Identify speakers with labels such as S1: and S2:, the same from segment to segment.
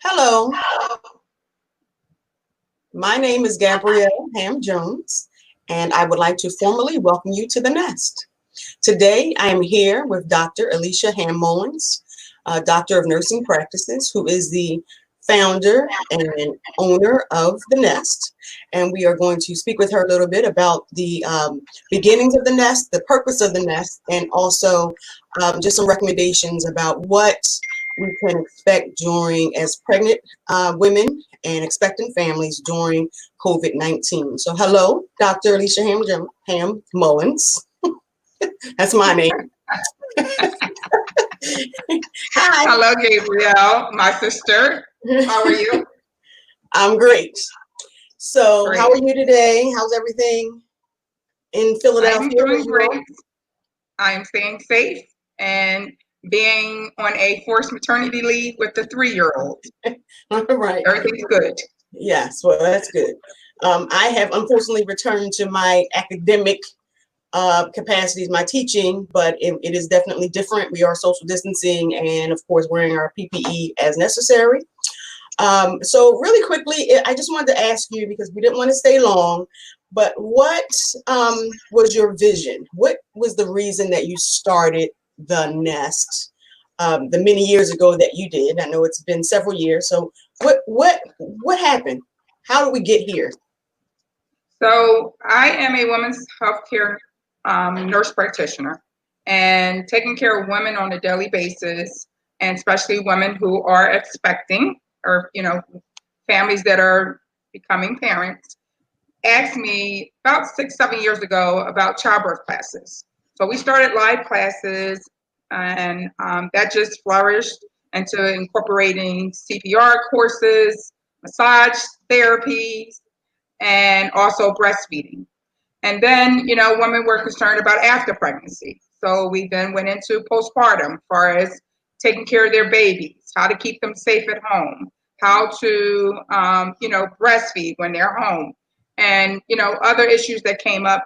S1: Hello, my name is Alycia Ham Jones, and I would like to formally welcome you to the Nest. Today, I am here with Dr. Alycia Ham Mullins, Doctor of Nursing Practices, who is the founder and owner of the N.E.S.T. And we are going to speak with her a little bit about the beginnings of the N.E.S.T, the purpose of the N.E.S.T, and also just some recommendations about what we can expect during as pregnant women and expectant families during COVID-19. So hello, Dr. Alycia Ham Mullins. That's my name. Hi.
S2: Hello, Gabrielle, my sister. How are you?
S1: I'm great. So
S2: Great.
S1: how are you today? How's everything in Philadelphia?
S2: I'm doing great. I'm staying safe and being on a forced maternity leave with the 3-year-old.
S1: All right.
S2: Everything's good.
S1: Yes, well, that's good. I have unfortunately returned to my academic capacities, my teaching, but it is definitely different. We are social distancing and, of course, wearing our PPE as necessary. So really quickly, I just wanted to ask you, because we didn't want to stay long, but what was your vision? What was the reason that you started the N.E.S.T. The many years ago that you did? I know it's been several years. So what happened? How did we get here?
S2: So I am a women's healthcare nurse practitioner, and taking care of women on a daily basis, and especially women who are expecting, or families that are becoming parents, asked me about 6-7 years ago about childbirth classes. So we started live classes, and that just flourished into incorporating CPR courses, massage therapies, and also breastfeeding. And then, women were concerned about after pregnancy. So we then went into postpartum, as far as taking care of their babies, how to keep them safe at home, how to, breastfeed when they're home, and, other issues that came up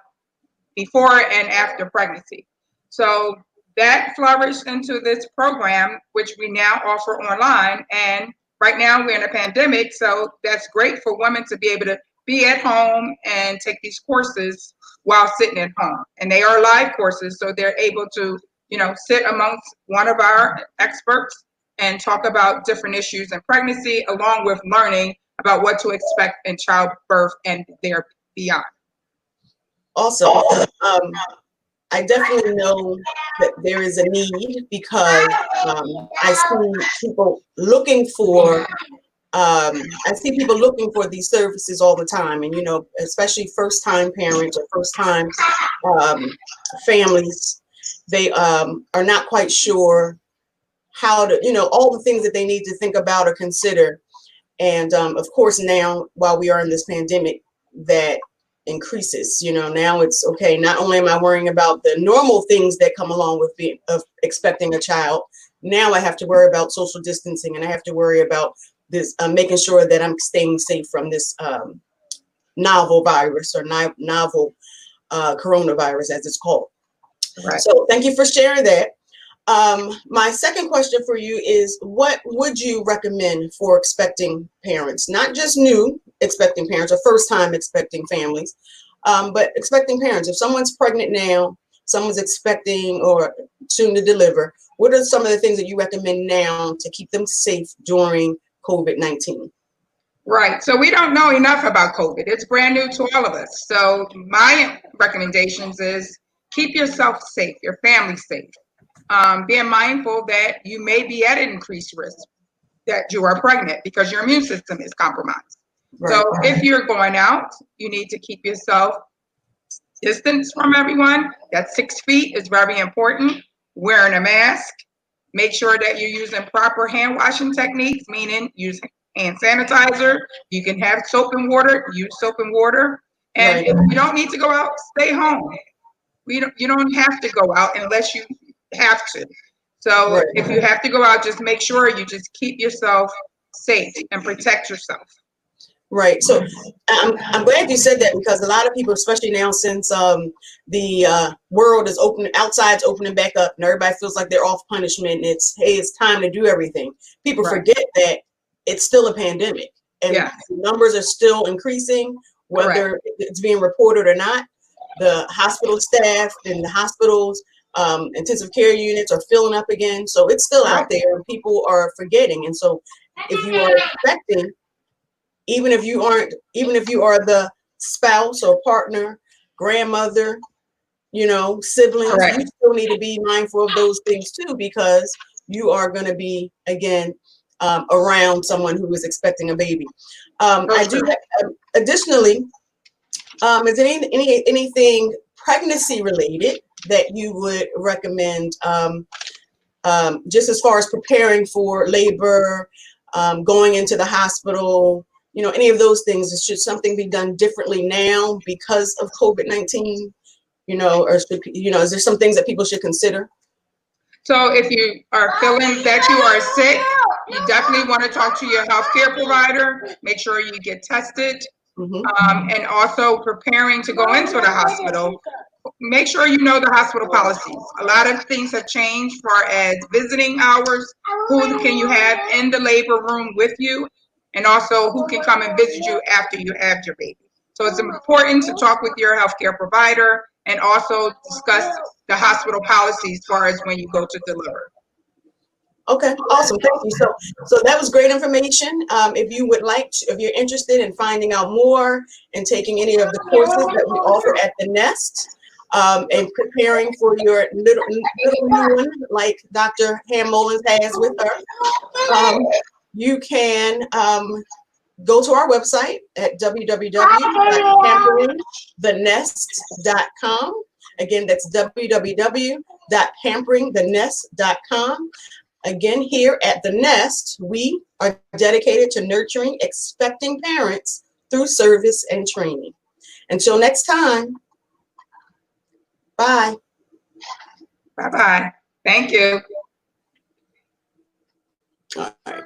S2: before and after pregnancy. So that flourished into this program, which we now offer online. And right now we're in a pandemic, so that's great for women to be able to be at home and take these courses while sitting at home. And they are live courses, so they're able to, sit amongst one of our experts and talk about different issues in pregnancy, along with learning about what to expect in childbirth and there beyond.
S1: Awesome. I definitely know that there is a need, because I see people looking for these services all the time, and especially first-time parents or first-time families, they are not quite sure how to, all the things that they need to think about or consider. And of course, now while we are in this pandemic, that increases. Now it's okay. Not only am I worrying about the normal things that come along with expecting a child, now I have to worry about social distancing, and I have to worry about this, making sure that I'm staying safe from this novel virus, or novel coronavirus, as it's called.
S2: Right.
S1: So thank you for sharing that. My second question for you is, what would you recommend for expecting parents, not just new expecting parents or first-time expecting families, but expecting parents? If someone's pregnant now, someone's expecting or soon to deliver, what are some of the things that you recommend now to keep them safe during COVID-19?
S2: Right. So we don't know enough about COVID. It's brand new to all of us. So my recommendations is keep yourself safe, your family safe. Being mindful that you may be at increased risk that you are pregnant because your immune system is compromised. Right. So if you're going out, you need to keep yourself distance from everyone. That 6 feet is very important. Wearing a mask. Make sure that you're using proper hand washing techniques, meaning use hand sanitizer. You can have soap and water, use soap and water. And right. If you don't need to go out, stay home. You don't have to go out unless you have to. So right. If you have to go out, just make sure you just keep yourself safe and protect yourself.
S1: Right. So I'm glad you said that, because a lot of people, especially now since the world is open, outside's opening back up, and everybody feels like they're off punishment, and it's time to do everything. People right. forget that it's still a pandemic, and
S2: Yeah.
S1: numbers are still increasing, whether
S2: Correct.
S1: it's being reported or not. The hospital staff and the hospitals, intensive care units are filling up again. So it's still out
S2: Correct.
S1: there and people are forgetting. And so if you are expecting, even if you are the spouse or partner, grandmother, siblings,
S2: Correct.
S1: you still need to be mindful of those things too, because you are going to be, again, around someone who is expecting a baby. I do additionally, is there anything pregnancy related that you would recommend, just as far as preparing for labor, going into the hospital, any of those things? Should something be done differently now because of COVID-19? Or should, is there some things that people should consider?
S2: So if you are feeling that you are sick, you definitely want to talk to your healthcare provider. Make sure you get tested. And also preparing to go into the hospital. Make sure you know the hospital policies. A lot of things have changed as far as visiting hours, who can you have in the labor room with you, and also who can come and visit you after you have your baby. So it's important to talk with your healthcare provider and also discuss the hospital policies as far as when you go to deliver.
S1: Okay, awesome. Thank you. So that was great information. If you would like to, if you're interested in finding out more and taking any of the courses that we offer at the N.E.S.T, and preparing for your little new one, like Dr. Ham Mullins has with her, you can go to our website at www.pamperingthenest.com. Again, that's www.pamperingthenest.com. Again, here at the N.E.S.T, we are dedicated to nurturing expecting parents through service and training. Until next time, bye.
S2: Bye-bye. Thank you.
S1: All right.